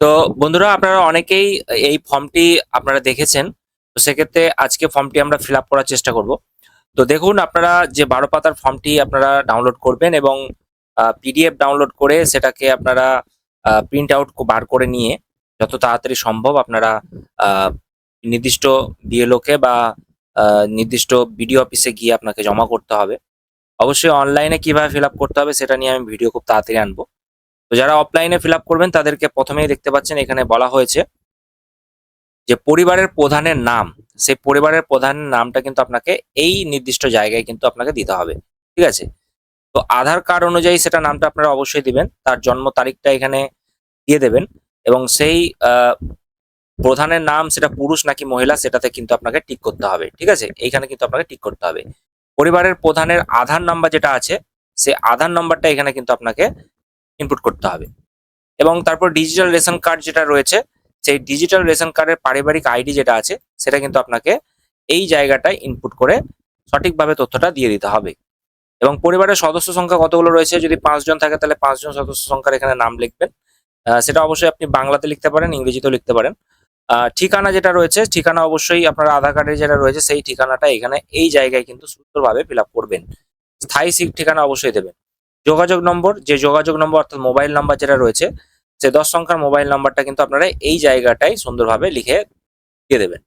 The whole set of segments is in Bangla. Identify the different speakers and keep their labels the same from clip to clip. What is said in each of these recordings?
Speaker 1: তো বন্ধুরা আপনারা অনেকেই এই ফর্মটি আপনারা দেখেছেন। তো সেক্ষেত্রে আজকে ফর্মটি আমরা ফিল আপ করার চেষ্টা করব। তো দেখুন আপনারা যে ১২ পাতার ফর্মটি আপনারা ডাউনলোড করবেন এবং পিডিএফ ডাউনলোড করে সেটাকে আপনারা প্রিন্ট আউট বার করে নিয়ে যত তাড়াতাড়ি সম্ভব আপনারা আ নির্দিষ্ট বিএলওকে বা নির্দিষ্ট বিডিও অফিসে গিয়ে আপনাকে জমা করতে হবে। অবশ্যই অনলাইনে কিভাবে ফিল আপ করতে হবে সেটা নিয়ে আমি ভিডিও খুব তাড়াতাড়ি আনবো। তো যারা অফলাইনে ফিল আপ করবেন তাদেরকে ১ম এই দেখতে পাচ্ছেন এখানে বলা হয়েছে যে পরিবারের প্রধানের নাম, সেই পরিবারের প্রধানের নামটা কিন্তু আপনাকে এই নির্দিষ্ট জায়গায় কিন্তু আপনাকে দিতে হবে। ঠিক আছে? তো আধার কার্ড অনুযায়ী সেটা নামটা আপনারা অবশ্যই দিবেন। তার জন্ম তারিখটা এখানে দিয়ে দেবেন এবং সেই আ প্রধানের নাম সেটা পুরুষ নাকি মহিলা সেটাতে কিন্তু আপনাকে টিক করতে হবে। ঠিক আছে? এইখানে কিন্তু আপনাকে টিক করতে হবে। পরিবারের প্রধানের আধার নাম্বার যেটা আছে, সেই আধার নাম্বারটা এখানে কিন্তু আপনাকে ইনপুট করতে হবে। এবং তারপর ডিজিটাল রেশন কার্ড যেটা রয়েছে, সেই ডিজিটাল রেশন কার্ডের পারিবারিক আইডি যেটা আছে, সেটা কিন্তু আপনাকে এই জায়গাটায় ইনপুট করে সঠিকভাবে তথ্যটা দিয়ে দিতে হবে। এবং পরিবারের সদস্য সংখ্যা কতগুলো রয়েছে, যদি ৫ জন থাকে তাহলে ৫ জন সদস্য সংখ্যার এখানে নাম লিখবেন। সেটা অবশ্যই আপনি বাংলাতে লিখতে পারেন, ইংরেজিতেও লিখতে পারেন। ঠিকানা যেটা রয়েছে, ঠিকানা অবশ্যই আপনার আধার কার্ডে যেটা রয়েছে, সেই ঠিকানাটা এখানে এই জায়গায় কিন্তু সুন্দরভাবে ফিল আপ করবেন। স্থায়ী ঠিকানা অবশ্যই দেবেন। যোগাযোগ নম্বর, যে যোগাযোগ নম্বর অর্থাৎ মোবাইল নাম্বার যেটা রয়েছে, সে ১০ সংখ্যার মোবাইল নাম্বারটা কিন্তু আপনারা এই জায়গাটায় সুন্দরভাবে লিখে দিয়ে দেবেন।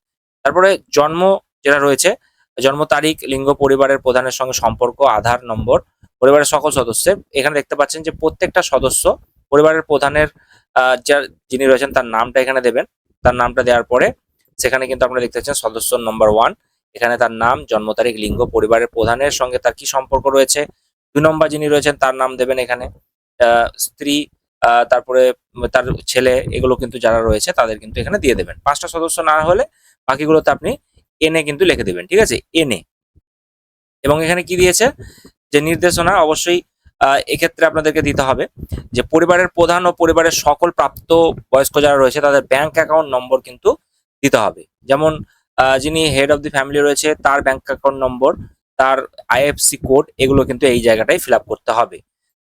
Speaker 1: তারপরে জন্ম যেটা রয়েছে, জন্ম তারিখ, লিঙ্গ, পরিবারের প্রধানের সঙ্গে সম্পর্ক, আধার নম্বর, পরিবারের সকল সদস্যের। এখানে দেখতে পাচ্ছেন যে প্রত্যেকটা সদস্য পরিবারের প্রধানের যিনি রয়েছেন তার নামটা এখানে দেবেন। তার নামটা দেওয়ার পরে সেখানে কিন্তু আপনারা দেখতে পাচ্ছেন সদস্য নম্বর 1, এখানে তার নাম, জন্ম তারিখ, লিঙ্গ, পরিবারের প্রধানের সঙ্গে তার কি সম্পর্ক রয়েছে। ২ নম্বর যিনি রয়েছেন তার নাম দেবেন এখানে। স্ত্রী, তারপরে তার ছেলে, এগুলো কিন্তু যারা রয়েছে তাদের কিন্তু এখানে দিয়ে দেবেন। ৫ টা সদস্য না হলে বাকিগুলোতে আপনি এনে কিন্তু লিখে দিবেন। ঠিক আছে? এনে। এবং এখানে কি দিয়েছে যে নির্দেশনা অবশ্যই এক্ষেত্রে আপনাদেরকে দিতে হবে যে পরিবারের প্রধান ও পরিবারের সকল প্রাপ্ত বয়স্ক যারা রয়েছে তাদের ব্যাংক অ্যাকাউন্ট নম্বর কিন্তু দিতে হবে। যেমন যিনি হেড অফ দি ফ্যামিলি রয়েছে তার ব্যাংক অ্যাকাউন্ট নম্বর, তার আইএফএসসি কোড, এগুলো কিন্তু এই জায়গাটায় ফিল আপ করতে হবে।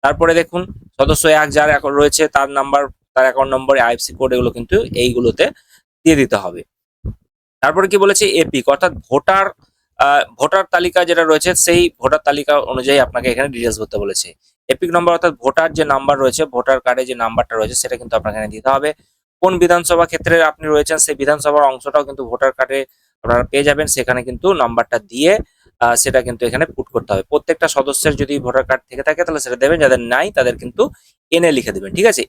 Speaker 1: তারপরে দেখুন সদস্য ১ যার অ্যাকাউন্ট রয়েছে তার নাম্বার, তার অ্যাকাউন্ট নম্বর, আইএফএসসি কোড, এগুলো কিন্তু এইগুলোতে দিয়ে দিতে হবে। তারপরে কি বলেছে এপিক অর্থাৎ ভোটার তালিকা যেটা রয়েছে সেই ভোটার তালিকা অনুযায়ী আপনাকে এখানে ডিটেলস ভরতে বলেছে। এপিক নম্বর অর্থাৎ ভোটার যে নাম্বার রয়েছে, ভোটার কার্ডে যে নাম্বারটা রয়েছে সেটা কিন্তু আপনাকে এখানে দিতে হবে। কোন বিধানসভা ক্ষেত্রে আপনি রয়েছেন সেই বিধানসভার অংশটাও কিন্তু ভোটার কার্ডে আপনারা পেয়ে যাবেন। সেখানে কিন্তু নাম্বারটা দিয়ে সেটা কিন্তু এখানে পুট করতে হবে। প্রত্যেকটা সদস্যের যদি ভোটার কার্ড থেকে থাকে তাহলে সেটা দেবেন, যাদের নাই তাদের কিন্তু এনে লিখে দেবেন। ঠিক আছে?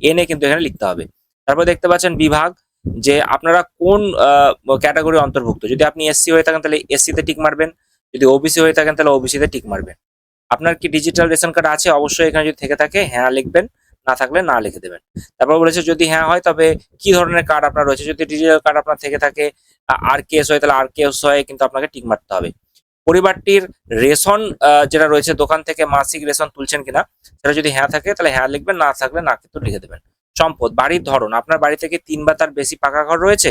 Speaker 1: এনে কিন্তু এখানে লিখতে হবে। তারপর দেখতে পাচ্ছেন বিভাগ, যে আপনারা কোন ক্যাটেগরির অন্তর্ভুক্ত। যদি আপনি এসসি হয়ে থাকেন তাহলে এসসি-তে টিক মারবেন। যদি ওবিসি হয়ে থাকেন তাহলে ওবিসি-তে টিক মারবেন। আপনার কি ডিজিটাল রেশন কার্ড আছে? অবশ্যই এখানে যদি থেকে থাকে হ্যাঁ লিখবেন, না থাকলে না লিখে দেবেন। তারপর বলেছে যদি হ্যাঁ হয় তবে কি ধরনের কার্ড আপনার রয়েছে। যদি ডিজিটাল কার্ড আপনার থেকে থাকে, আরকেএস হয় তাহলে আরকেএস হয়ে কিন্তু আপনাকে টিক মারতে হবে। পরিবারটির রেশন যেটা রয়েছে দোকান থেকে মাসিক রেশন তুলছেন কিনা, সেটা যদি হ্যাঁ থাকে তাহলে হ্যাঁ লিখবেন, না থাকলে না কিন্তু লিখে দেবেন। সম্পদ, বাড়ির ধরন, আপনার বাড়ি থেকে ৩ বা তার বেশি পাকা ঘর রয়েছে?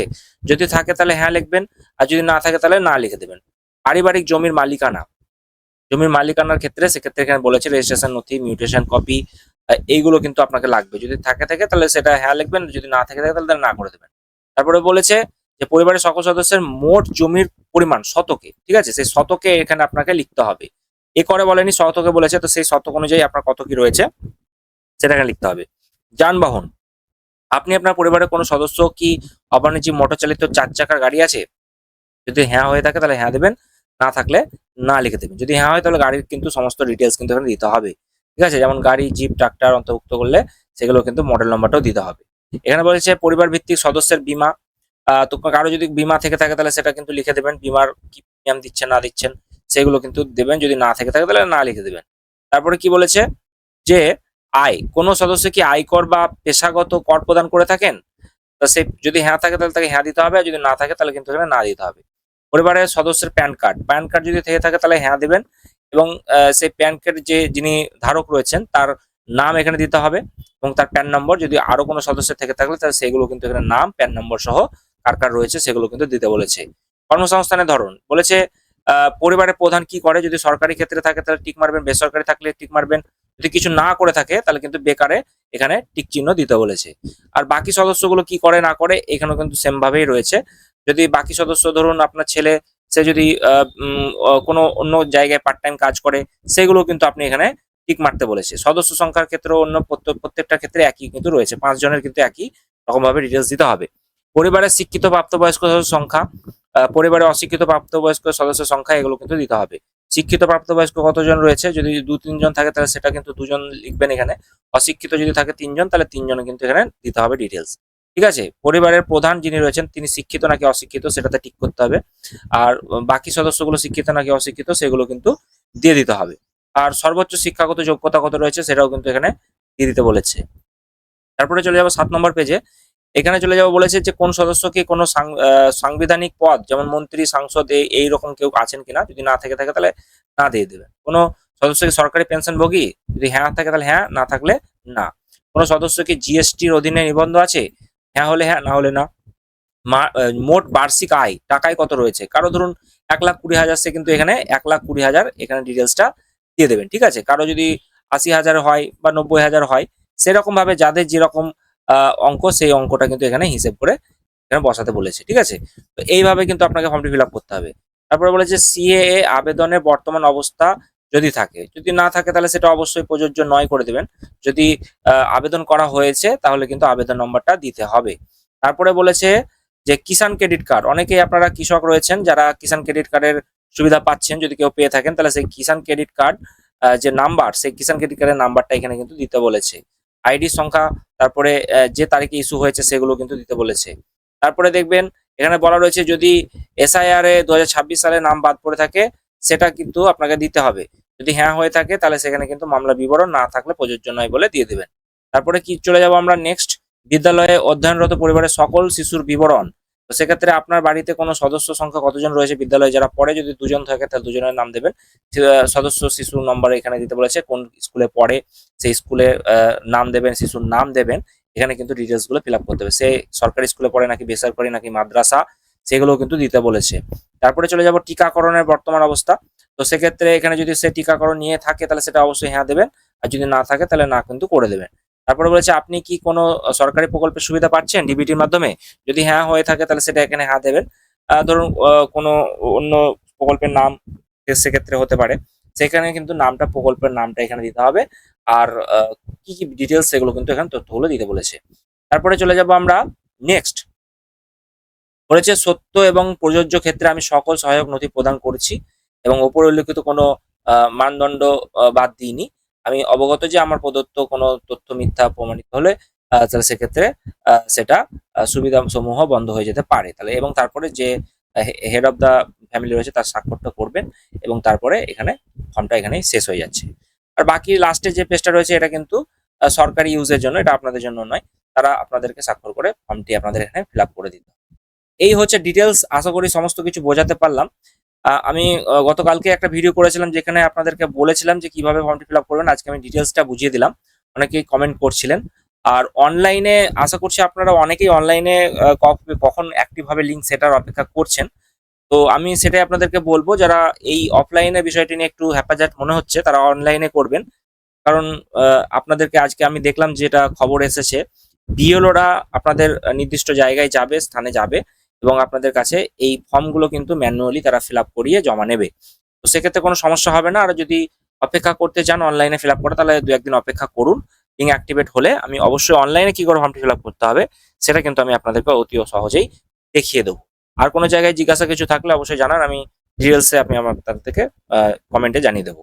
Speaker 1: যদি থাকে তাহলে হ্যাঁ লিখবেন, আর যদি না থাকে তাহলে না লিখে দেবেন। পারিবারিক জমির মালিকানা, জমির মালিকানার ক্ষেত্রে সেক্ষেত্রে এখানে বলেছে রেজিস্ট্রেশন নথি, মিউটেশন কপি, এইগুলো কিন্তু আপনাকে লাগবে। যদি থাকে তাহলে সেটা হ্যাঁ লিখবেন, যদি না থাকে তাহলে না করে দেবেন। তারপরে বলেছে যে পরিবারের সকল সদস্যের মোট জমির পরিমাণ শতকে, ঠিক আছে? সেই শতকে এখানে আপনাকে লিখতে হবে। একরে বলেনি, শতকে বলেছে, তো সেই শতক অনুযায়ী আপনার কত কি রয়েছে সেটা এখানে লিখতে হবে। যানবাহন, আপনি আপনার পরিবারের কোনো সদস্য কি অবাণিজ্যিক মোটর চালিত ৪ চাকার গাড়ি আছে? যদি হ্যাঁ হয়ে থাকে তাহলে হ্যাঁ দেবেন, না থাকলে না লিখে দেবেন। যদি হ্যাঁ হয় তাহলে গাড়ির কিন্তু সমস্ত ডিটেইলস কিন্তু এখানে দিতে হবে। ঠিক আছে? যেমন গাড়ি, জিপ, ট্রাক্টর অন্তর্ভুক্ত করলে সেগুলো কিন্তু মডেল নাম্বারটাও দিতে হবে। এখানে বলেছে পরিবার ভিত্তিক সদস্যের বীমা, তো কারো যদি বীমা থেকে থাকে তাহলে সেটা কিন্তু লিখে দেবেন। বীমার কি প্রিমিয়াম দিচ্ছেন না দিচ্ছেন সেগুলো কিন্তু দেবেন। যদি না থেকে থাকে তাহলে না লিখে দেবেন। তারপরে কি বলেছে যে আয়, কোন সদস্য কি আয়কর বা পেশাগত কর প্রদান করে থাকেন? তো সে যদি হ্যাঁ থাকে তাহলে তাকে হ্যাঁ দিতে হবে, আর যদি না থাকে তাহলে কিন্তু এখানে না দিতে হবে। পরিবারের সদস্যের প্যান কার্ড যদি থেকে থাকে তাহলে হ্যাঁ দিবেন এবং সেই প্যান কার্ড যিনি ধারক রয়েছেন তার নাম এখানে দিতে হবে এবং তার প্যান নম্বর। যদি আরো কোনো সদস্য থেকে থাকলে তাহলে সেগুলো কিন্তু এখানে নাম, প্যান নম্বর সহ কার রয়েছে সেগুলো কিন্তু দিতে বলেছে। কর্মসংস্থানের ধরন বলেছে পরিবারের প্রধান কি করে? যদি সরকারি ক্ষেত্রে থাকে তাহলে টিক মারবেন, বেসরকারি থাকলে টিক মারবেন। যদি কিছু না করে থাকে তাহলে কিন্তু বেকারে এখানে টিক চিহ্ন দিতে বলেছে। আর বাকি সদস্যগুলো কি করে না করে এখানেও কিন্তু সেম ভাবেই রয়েছে। যদি বাকি সদস্য ধরুন আপনার ছেলে সে যদি কোনো অন্য জায়গায় পার্ট টাইম কাজ করে, সেগুলো কিন্তু আপনি এখানে টিক মারতে বলেছে। সদস্য সংখ্যার ক্ষেত্রে অন্য প্রত্যেকটা ক্ষেত্রে একই কিন্তু রয়েছে, 5 জনের কিন্তু একই রকম ভাবে ডিটেলস দিতে হবে। পরিবারের শিক্ষিত প্রাপ্তবয়স্ক সদস্য সংখ্যা, পরিবারের অশিক্ষিত প্রাপ্তবয়স্ক সদস্যের সংখ্যা, এগুলো কিন্তু দিতে হবে। শিক্ষিত প্রাপ্তবয়স্ক কতজন রয়েছে, যদি 2-3 জন থাকে তাহলে সেটা কিন্তু 2 জন লিখবেন এখানে। অশিক্ষিত যদি থাকে 3 জন, তাহলে 3 জন কিন্তু এখানে দিতে হবে ডিটেলস। ঠিক আছে? পরিবারের প্রধান যিনি রয়েছেন তিনি শিক্ষিত নাকি অশিক্ষিত সেটাতে টিক করতে হবে। আর বাকি সদস্যগুলো শিক্ষিত নাকি অশিক্ষিত সেগুলো কিন্তু দিয়ে দিতে হবে। আর সর্বোচ্চ শিক্ষাগত যোগ্যতা কত রয়েছে সেটাও কিন্তু এখানে দিয়ে দিতে বলেছে। তারপরে চলে যাবো 7 নম্বর পেজে। এখানে চলে যাবো বলেছে যে কোন সদস্যকে কোনো সাংবিধানিক পদ যেমন মন্ত্রী, সাংসদ এইরকম কেউ আছেন কিনা, যদি না থেকে থাকে তাহলে না দিয়ে দেবেন। কোনো সদস্যকে সরকারি পেনশনভোগী, যদি হ্যাঁ থাকে তাহলে হ্যাঁ, না থাকলে না। কোনো সদস্য কি জিএসটির অধীনে নিবন্ধ আছে, হ্যাঁ হলে হ্যাঁ, না হলে না। মোট বার্ষিক আয় টাকায় কত রয়েছে, কারো ধরুন 1,20,000, সে কিন্তু এখানে 1,20,000 এখানে ডিটেলসটা দিয়ে দেবেন। ঠিক আছে? কারো যদি 80,000 হয় বা 90,000 হয়, সেরকম ভাবে যাদের যেরকম অঙ্ক, সেই অঙ্কটা কিন্তু এখানে হিসেব করে এখানে বসাতে বলেছে। ঠিক আছে? তো এইভাবে কিন্তু আপনাকে ফর্মটি ফিল আপ করতে হবে। তারপরে বলেছে সিএএ আবেদনের বর্তমান অবস্থা যদি থাকে, যদি না থাকে তাহলে সেটা অবশ্যই প্রযোজ্য নয় করে দেবেন। যদি আবেদন করা হয়েছে তাহলে কিন্তু আবেদন নম্বরটা দিতে হবে। তারপরে বলেছে যে কিষাণ ক্রেডিট কার্ড, অনেকেই আপনারা কৃষক রয়েছেন যারা কিষাণ ক্রেডিট কার্ডের সুবিধা পাচ্ছেন, যদি কেউ পেয়ে থাকেন তাহলে সেই কিষাণ ক্রেডিট কার্ড যে নাম্বার, সেই কিষাণ ক্রেডিট কার্ডের নাম্বারটা এখানে কিন্তু দিতে বলেছে। আইডি সংখ্যা, তারপরে যে তারিখে ইস্যু হয়েছে সেগুলো কিন্তু দিতে বলেছে। তারপরে দেখবেন এখানে বলা রয়েছে যদি এসআইআর এ 2026 সালে নাম বাদ পড়ে থাকে সেটা কিন্তু আপনাকে দিতে হবে। যদি হ্যাঁ হয়ে থাকে তাহলে সেখানে কিন্তু মামলা বিবরণ, না থাকলে প্রযোজ্য নয় বলে দিয়ে দেবেন। তারপরে কি চলে যাব আমরা নেক্সট, বিদ্যালয়ে অধ্যয়নরত পরিবারের সকল শিশুর বিবরণ। তো সেক্ষেত্রে আপনার বাড়িতে কোনো সদস্য সংখ্যা কতজন রয়েছে বিদ্যালয়ে যারা পড়ে, যদি 2 জন থাকে তাহলে 2 জনের নাম দেবেন। সদস্য শিশুর নম্বর এখানে দিতে বলেছে, কোন স্কুলে পড়ে সেই স্কুলের নাম দেবেন, শিশুর নাম দেবেন। এখানে কিন্তু ডিটেলস গুলো ফিল আপ করতে হবে, সে সরকারি স্কুলে পড়ে নাকি বেসরকারি নাকি মাদ্রাসা, সেগুলো কিন্তু দিতে বলেছে। তারপরে চলে যাব টিকাকরণের বর্তমান অবস্থা। তো সেক্ষেত্রে এখানে যদি সে টিকাকরণ নিয়ে থাকে তাহলে সেটা অবশ্যই হ্যাঁ দেবেন, আর যদি না থাকে তাহলে না কিন্তু করে দেবেন। তারপরে বলেছে আপনি কি কোনো সরকারি প্রকল্পের সুবিধা পাচ্ছেন ডিবিটির মাধ্যমে, যদি হ্যাঁ হয়ে থাকে তাহলে সেটা এখানে হ্যাঁ দেবেন। ধরুন কোনো অন্য প্রকল্পের নাম সেক্ষেত্রে হতে পারে, সেখানে কিন্তু নামটা, প্রকল্পের নামটা এখানে দিতে হবে। আর কি কি ডিটেলস সেগুলো কিন্তু এখানে তথ্যগুলো দিতে বলেছে। তারপরে চলে যাব আমরা নেক্সট, বলেছে সত্য এবং প্রযোজ্য ক্ষেত্রে আমি সকল সহায়ক নথি প্রদান করছি এবং ওপরে উল্লেখিত কোনো মানদণ্ড বাদ দিইনি। আমি অবগত যে আমার প্রদত্ত কোনো তথ্য মিথ্যা প্রমাণিত হলে তাহলে সেক্ষেত্রে সেটা সুবিধা সমূহ বন্ধ হয়ে যেতে পারে। তাহলে এবং তারপরে যে হেড অফ দা ফ্যামিলি রয়েছে তার স্বাক্ষরটা করবেন, এবং তারপরে এখানে ফর্মটা এখানেই শেষ হয়ে যাচ্ছে। আর বাকি লাস্টে যে পেজটা রয়েছে এটা কিন্তু সরকারি ইউজের জন্য, এটা আপনাদের জন্য নয়। তারা আপনাদেরকে স্বাক্ষর করে ফর্মটি আপনাদের এখানে ফিল আপ করে দিতে হবে। এই হচ্ছে ডিটেলস, আশা করি সমস্ত কিছু বোঝাতে পারলাম। আমি গতকালকে একটা ভিডিও করেছিলাম যেখানে আপনাদেরকে বলেছিলাম যে কিভাবে ফর্মটি ফিল আপ করবেন, আজকে আমি ডিটেলসটা বুঝিয়ে দিলাম। অনেকেই কমেন্ট করছিলেন। আর অনলাইনে আশা করছি আপনারা অনেকেই অনলাইনে কখন অ্যাক্টিভ হবে লিঙ্ক সেটার অপেক্ষা করছেন। তো আমি সেটাই আপনাদেরকে বলবো, যারা এই অফলাইনে বিষয়টি নিয়ে একটু হ্যাপাজার্ট মনে হচ্ছে তারা অনলাইনে করবেন। কারণ আপনাদেরকে আজকে আমি দেখলাম যেটা খবর এসেছে, বিএলওরা আপনাদের নির্দিষ্ট জায়গায় যাবে, স্থানে যাবে, এবং আপনাদের কাছে এই ফর্মগুলো কিন্তু ম্যানুয়ালি তারা ফিল আপ করিয়ে জমা নেবে। তো সেক্ষেত্রে কোনো সমস্যা হবে না। আর যদি অপেক্ষা করতে চান অনলাইনে ফিল আপ করে, তাহলে 2-1 দিন অপেক্ষা করুন। লিঙ্ক অ্যাক্টিভেট হলে আমি অবশ্যই অনলাইনে কি করে ফর্মটি ফিল আপ করতে হবে সেটা কিন্তু আমি আপনাদেরকে অতি সহজেই দেখিয়ে দেবো। আর কোনো জায়গায় জিজ্ঞাসা কিছু থাকলে অবশ্যই জানান, আমি ডিটেলসে আমি আমার তার থেকে কমেন্টে জানিয়ে দেবো।